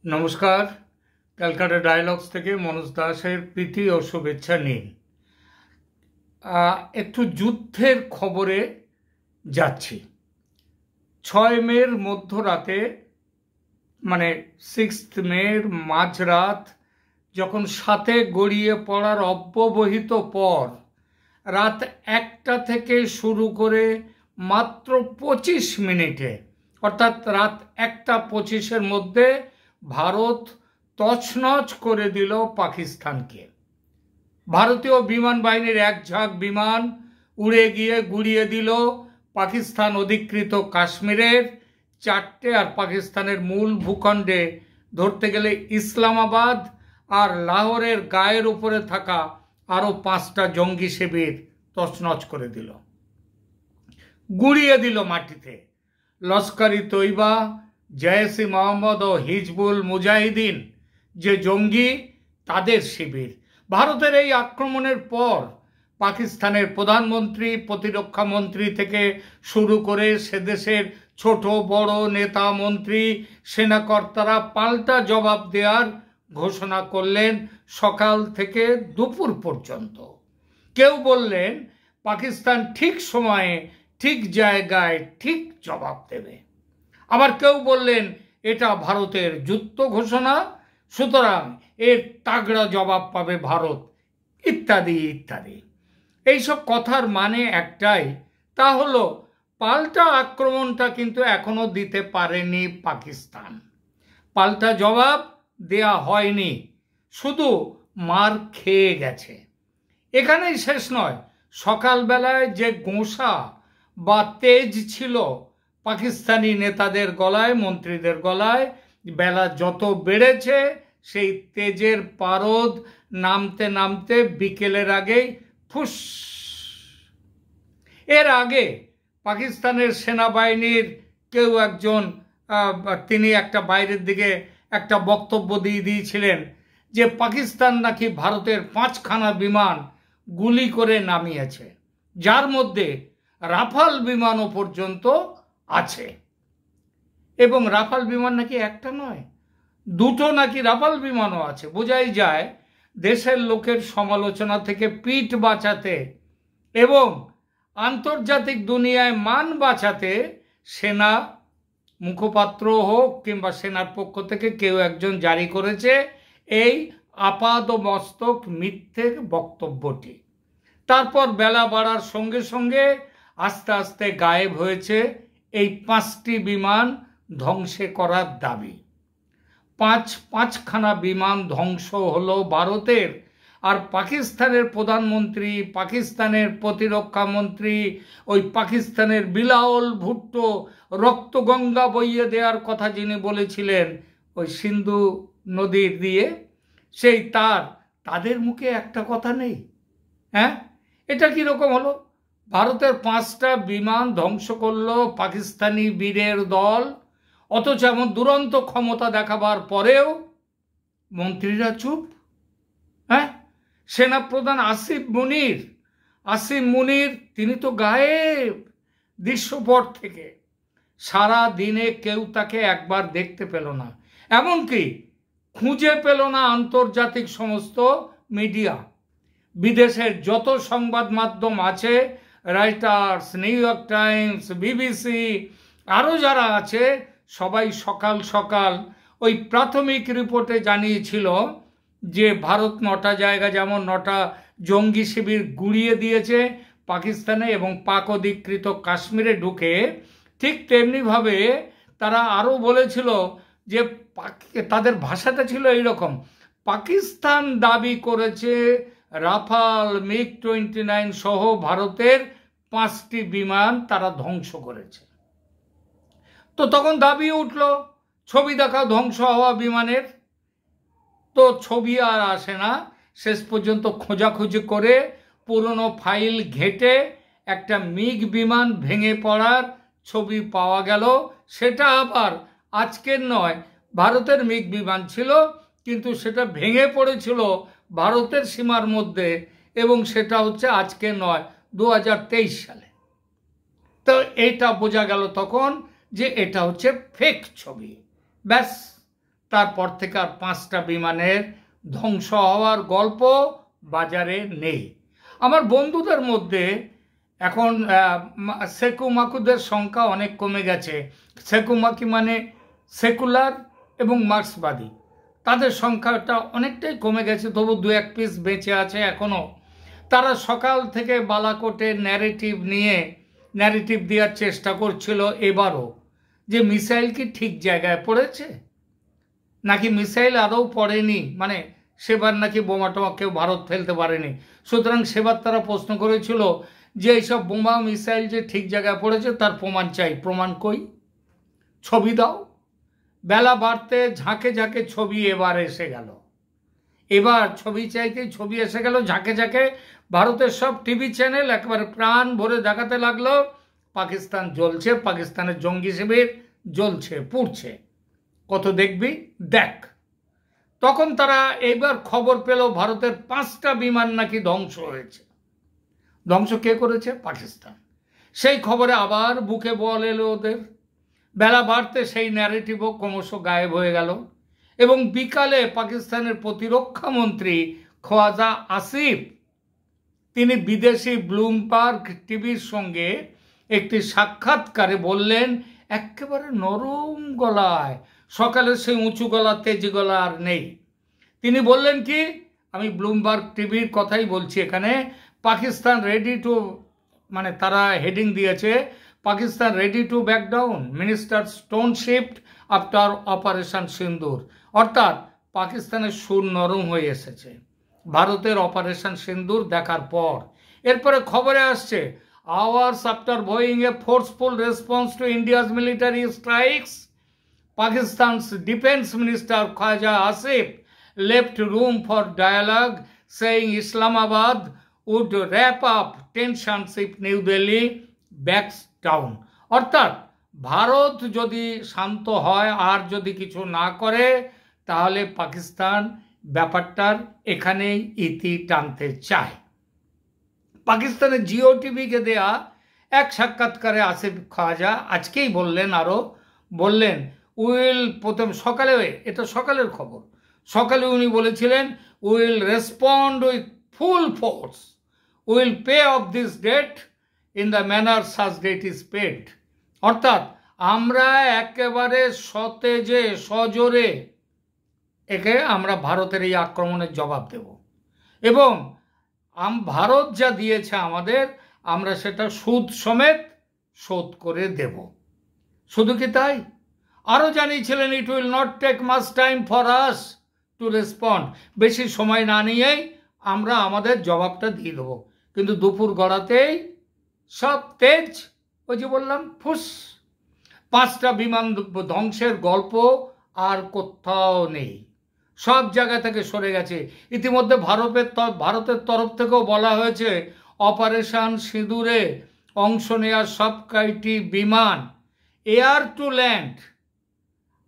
নমস্কার। ক্যালকাটা ডায়ালগস থেকে মনোজ দাসের প্রীতি ও শুভেচ্ছা নিন। একটু যুদ্ধের খবরে যাচ্ছি। 6 মের মধ্যরাতে, মানে 6 মের মাঝরাত, যখন 7-এ গড়িয়ে পড়ার অব্যবহিত পর রাত 1টা থেকে শুরু করে মাত্র 25 মিনিটে, অর্থাৎ রাত 1টা 25-এর মধ্যে ভারত তছনছ করে দিল পাকিস্তানকে। ভারতীয় বিমান বাহিনীর এক ঝাঁক বিমান উড়ে গিয়ে গুড়িয়ে দিল পাকিস্তান অধিকৃত কাশ্মীরের 4টে আর পাকিস্তানের মূল ভূখণ্ডে, ধরতে গেলে ইসলামাবাদ আর লাহোরের গায়ের উপরে থাকা আরও 5টা জঙ্গি শিবির তছনছ করে দিল, গুড়িয়ে দিল মাটিতে। লস্কর-ই তৈবা, জয়েশ-ই মোহাম্মদ ও হিজবুল মুজাহিদিন যে জঙ্গি, তাদের শিবির। ভারতের এই আক্রমণের পর পাকিস্তানের প্রধানমন্ত্রী, প্রতিরক্ষা মন্ত্রী থেকে শুরু করে সে দেশের ছোট বড় নেতা মন্ত্রী, সেনাকর্তারা পাল্টা জবাব দেওয়ার ঘোষণা করলেন সকাল থেকে দুপুর পর্যন্ত। কেউ বললেন পাকিস্তান ঠিক সময়ে ঠিক জায়গায় ঠিক জবাব দেবে, আবার কেউ বললেন এটা ভারতের যুদ্ধ ঘোষণা, সুতরাং এর তাগড়া জবাব পাবে ভারত, ইত্যাদি ইত্যাদি। এইসব কথার মানে একটাই, তা হলো পাল্টা আক্রমণটা কিন্তু এখনো দিতে পারেনি পাকিস্তান। পাল্টা জবাব দেয়া হয়নি, শুধু মার খেয়ে গেছে। এখানেই শেষ নয়। সকালবেলায় যে গোঁসা বা তেজ ছিল পাকিস্তানি নেতাদের গলায়, মন্ত্রীদের গলায়, বেলা যত বেড়েছে সেই তেজের পারদ নামতে নামতে বিকেলের আগেই ফুস। এর আগে পাকিস্তানের সেনাবাহিনীর কেউ একজন, তিনি একটা বাইরের দিকে একটা বক্তব্য দিয়েছিলেন যে পাকিস্তান নাকি ভারতের 5খানা বিমান গুলি করে নামিয়েছে, যার মধ্যে রাফাল বিমানও পর্যন্ত আছে। এবং রাফাল বিমান নাকি একটা নয়, 2টো নাকি রাফাল বিমানও আছে। বোঝাই যায় দেশের লোকের সমালোচনা থেকে পিঠ বাঁচাতে এবং আন্তর্জাতিক দুনিয়ায় মান বাঁচাতে সেনা মুখপাত্র হোক কিংবা সেনার পক্ষ থেকে কেউ একজন জারি করেছে এই আপাদমস্তক মিথ্যে বক্তব্যটি। তারপর বেলা বাড়ার সঙ্গে সঙ্গে আস্তে আস্তে গায়েব হয়েছে এই 5টি বিমান ধ্বংসে করার দাবি। 5খানা বিমান ধ্বংস হলো ভারতের, আর পাকিস্তানের প্রধানমন্ত্রী, পাকিস্তানের প্রতিরক্ষা মন্ত্রী, ওই পাকিস্তানের বিলাওল ভুট্টো রক্তগঙ্গা বইয়ে দেওয়ার কথা যিনি বলেছিলেন ওই সিন্ধু নদীর দিয়ে, সেই তাদের মুখে একটা কথা নেই। হ্যাঁ, এটা কিরকম হলো? ভারতের 5টা বিমান ধ্বংস করলো পাকিস্তানি বীরের দল, অথচ এমন দুরন্ত ক্ষমতা দেখাবার পরেও মন্ত্রীরা চুপ। হ্যাঁ, সেনাপ্রধান আসিম মুনির তিনি তো গায়েব দৃশ্যপট থেকে। সারা দিনে কেউ তাকে একবার দেখতে পেল না, এমনকি খুঁজে পেল না আন্তর্জাতিক সমস্ত মিডিয়া। বিদেশের যত সংবাদ মাধ্যম আছে, Reuters, new York Times, BBC, আরও যারা আছে, সবাই সকাল সকাল ওই প্রাথমিক রিপোর্টে জানিয়েছিল যে ভারত 9টা জায়গা, যেমন 9টা জঙ্গি শিবির গুড়িয়ে দিয়েছে পাকিস্তানে এবং পাক অধিকৃত কাশ্মীরে ঢুকে, ঠিক তেমনিভাবে তারা আরও বলেছিল যে তাদের ভাষাটা ছিল এইরকম, পাকিস্তান দাবি করেছে রাফাল, MiG-29 সহ ভারতের 5টি বিমান তারা ধ্বংস করেছে। তো তখন দাবি উঠল ছবি দেখা ধ্বংস হওয়া বিমানের। তো ছবি আর আসে না, শেষ পর্যন্ত খোঁজাখুঁজি করে পুরনো ফাইল ঘেঁটে একটা MiG বিমান ভেঙে পড়ার ছবি পাওয়া গেল। সেটা আবার আজকের নয়, ভারতের MiG বিমান ছিল, কিন্তু সেটা ভেঙে পড়েছিল ভারতের সীমার মধ্যে, এবং সেটা হচ্ছে আজকে নয়, 2023 সালে। তো এটা বোঝা গেল তখন যে এটা হচ্ছে ফেক ছবি। ব্যাস, তারপর থেকে আর 5টা বিমানের ধ্বংস হওয়ার গল্প বাজারে নেই। আমার বন্ধুদের মধ্যে এখন সেকু মাকুদের সংখ্যা অনেক কমে গেছে। সেকু মাকি মানে সেকুলার এবং মার্ক্সবাদী, তাদের সংখ্যাটা অনেকটাই কমে গেছে, তবু 2-1 পিস বেঁচে আছে এখনও। তারা সকাল থেকে বালাকোটে ন্যারেটিভ দেওয়ার চেষ্টা করছিল এবারও, যে মিসাইল কি ঠিক জায়গায় পড়েছে নাকি মিসাইল আদৌ পড়েনি, মানে সেবার নাকি বোমা টোমা কেউ ভারত ফেলতে পারেনি। সুতরাং সেবার তারা প্রশ্ন করেছিল যে এইসব বোমা মিসাইল যে ঠিক জায়গায় পড়েছে তার প্রমাণ চাই। প্রমাণ কই? ছবি দাও। বেলা বাড়তে ঝাঁকে ঝাঁকে ছবি এবার এসে গেল। এবার ছবি চাইতেই ছবি এসে গেল ঝাঁকে ঝাঁকে। ভারতের সব টিভি চ্যানেল একেবারে প্রাণ ভরে দেখাতে লাগলো পাকিস্তান জ্বলছে, পাকিস্তানের জঙ্গি শিবির জ্বলছে, পুড়ছে। কত দেখবি, দেখ। তখন তারা এইবার খবর পেল ভারতের 5টা বিমান নাকি ধ্বংস হয়েছে। ধ্বংস কে করেছে? পাকিস্তান। সেই খবরে আবার বুকে বল এলো ওদের। বেলা বাড়তে সেই ন্যারেটিভও ক্রমশ গায়েব হয়ে গেল এবং বিকালে পাকিস্তানের প্রতিরক্ষা মন্ত্রী খোয়াজা আসিফ তিনি বিদেশি ব্লুমবার্গ টিভির সঙ্গে একটি সাক্ষাৎকারে বললেন একেবারে নরম গলায়, সকালে সেই উঁচু গলা তেজি গলা আর নেই। তিনি বললেন কি, আমি ব্লুমবার্গ টিভির কথাই বলছি এখানে, পাকিস্তান রেডি টু, মানে তারা হেডিং দিয়েছে Pakistan ready to back down, minister stone shift after operation সিন্দুর। অর্থাৎ পাকিস্তানের সুর নরম হয়ে এসেছে ভারতের অপারেশন সিন্দুর দেখার পর। এরপরে খবরে আসছে hours after vowing a forceful response to India's military strikes, Pakistan's Defense Minister Khwaja Asif left room for dialogue, saying Islamabad would wrap up tensions if New Delhi backs down. অর্থাৎ ভারত যদি শান্ত হয় আর যদি কিছু না করে তাহলে পাকিস্তান ব্যাপারটার এখানেই ইতি টানতে চায়। পাকিস্তানের জিও টিভিকে দেয়া এক সাক্ষাৎকারে আসিফ খাজা আজকেই বললেন, আরও বললেন উইল, প্রথম সকালে, এটা সকালের খবর, সকালে উনি বলেছিলেন will respond with full force, will pay off this debt in the manner such debt is paid. অর্থাৎ আমরা একেবারে সতেজে সজোরে একে আমরা ভারতের এই আক্রমণের জবাব দেব এবং ভারত যা দিয়েছে আমাদের আমরা সেটা সুদ সমেত শোধ করে দেব। শুধু কি তাই, আরও জানিয়েছিলেন it will not take much time for us to respond, বেশি সময় না নিয়েই আমরা আমাদের জবাবটা দিয়ে দেবো। কিন্তু দুপুর গড়াতেই সব তেজ, ওই যে বললাম ফুস, 5টা বিমান ধ্বংসের গল্প আর কোথাও নেই, সব জায়গা থেকে সরে গেছে। ইতিমধ্যে ভারতের তরফ থেকেও বলা হয়েছে অপারেশন সিঁদুরে অংশ নেওয়ার সব কয়টি বিমান এয়ার টু ল্যান্ড,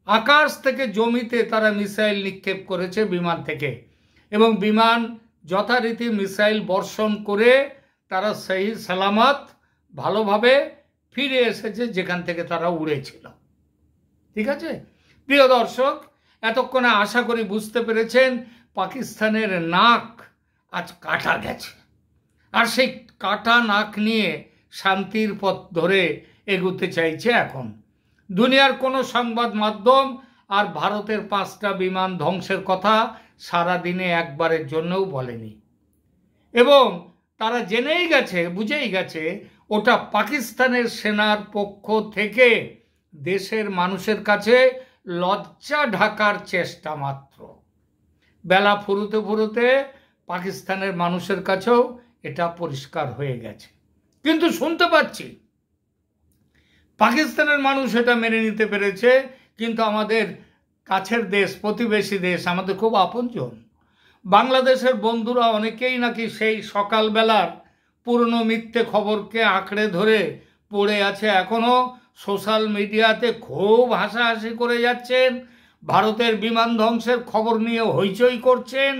আকাশ থেকে জমিতে তারা মিসাইল নিক্ষেপ করেছে বিমান থেকে এবং বিমান যথারীতি মিসাইল বর্ষণ করে তারা সেই সালামত ভালোভাবে ফিরে এসেছে যেখান থেকে তারা উড়েছিল। ঠিক আছে প্রিয় দর্শক, এতক্ষণে আশা করি বুঝতে পেরেছেন পাকিস্তানের নাক আজ কাটা গেছে আর সেই কাটা নাক নিয়ে শান্তির পথ ধরে এগোতে চাইছে এখন। দুনিয়ার কোনো সংবাদ মাধ্যম আর ভারতের 5টা বিমান ধ্বংসের কথা সারাদিনে একবারের জন্যও বলেনি এবং তারা জেনেই গেছে, বুঝেই গেছে ওটা পাকিস্তানের সেনার পক্ষ থেকে দেশের মানুষের কাছে লজ্জা ঢাকার চেষ্টা মাত্র। বেলা ফুরুতে ফুরুতে পাকিস্তানের মানুষের কাছেও এটা পরিষ্কার হয়ে গেছে, কিন্তু শুনতে পাচ্ছি পাকিস্তানের মানুষ এটা মেনে নিতে পেরেছে, কিন্তু আমাদের কাছের দেশ, প্রতিবেশী দেশ, আমাদের খুব আপনজন বাংলাদেশের বন্ধুরা অনেকেই নাকি সেই সকালবেলার পুরনো মিথ্যে খবরকে আঁকড়ে ধরে পড়ে আছে এখনও। সোশ্যাল মিডিয়াতে খুব হাসাহাসি করে যাচ্ছেন, ভারতের বিমান ধ্বংসের খবর নিয়ে হইচই করছেন।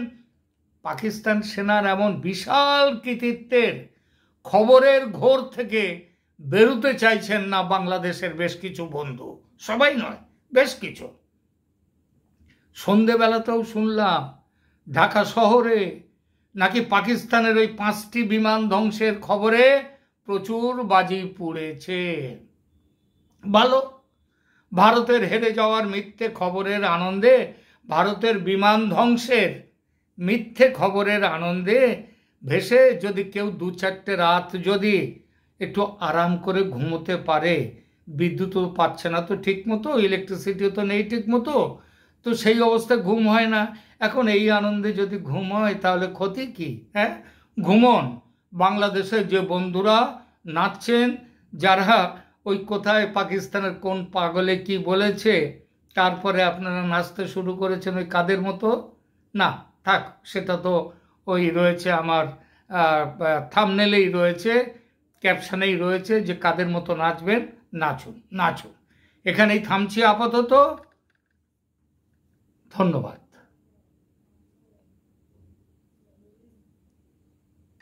পাকিস্তান সেনার এমন বিশাল কৃতিত্বের খবরের ঘোর থেকে বেরোতে চাইছেন না বাংলাদেশের বেশ কিছু বন্ধু, সবাই নয়, বেশ কিছু। সন্ধেবেলাতেও শুনলাম ঢাকা শহরে নাকি পাকিস্তানের ওই 5টি বিমান ধ্বংসের খবরে প্রচুর বাজি পুড়েছে। ভালো, ভারতের হেরে যাওয়ার মিথ্যে খবরের আনন্দে, ভারতের বিমান ধ্বংসের মিথ্যে খবরের আনন্দে ভেসে যদি কেউ 2-4টে রাত যদি একটু আরাম করে ঘুমোতে পারে, বিদ্যুৎও পাচ্ছে না তো ঠিক মতো, ইলেকট্রিসিটিও তো নেই ঠিক মতো, তো সেই অবস্থায় ঘুম হয় না। এখন এই আনন্দে যদি ঘুম হয় তাহলে ক্ষতি কি? হ্যাঁ, ঘুমন। বাংলাদেশের যে বন্ধুরা নাচছেন, যারা ওই কোথায় পাকিস্তানের কোন পাগলে কি বলেছে তারপরে আপনারা নাচতে শুরু করেছেন ওই কাদের মতো, না থাক, সেটা তো ওই রয়েছে আমার থাম্বনেলেই রয়েছে, ক্যাপশনেই রয়েছে যে কাদের মতো নাচবেন, নাচুন নাচুন। এখানেই থামছি আপাতত। ধন্যবাদ।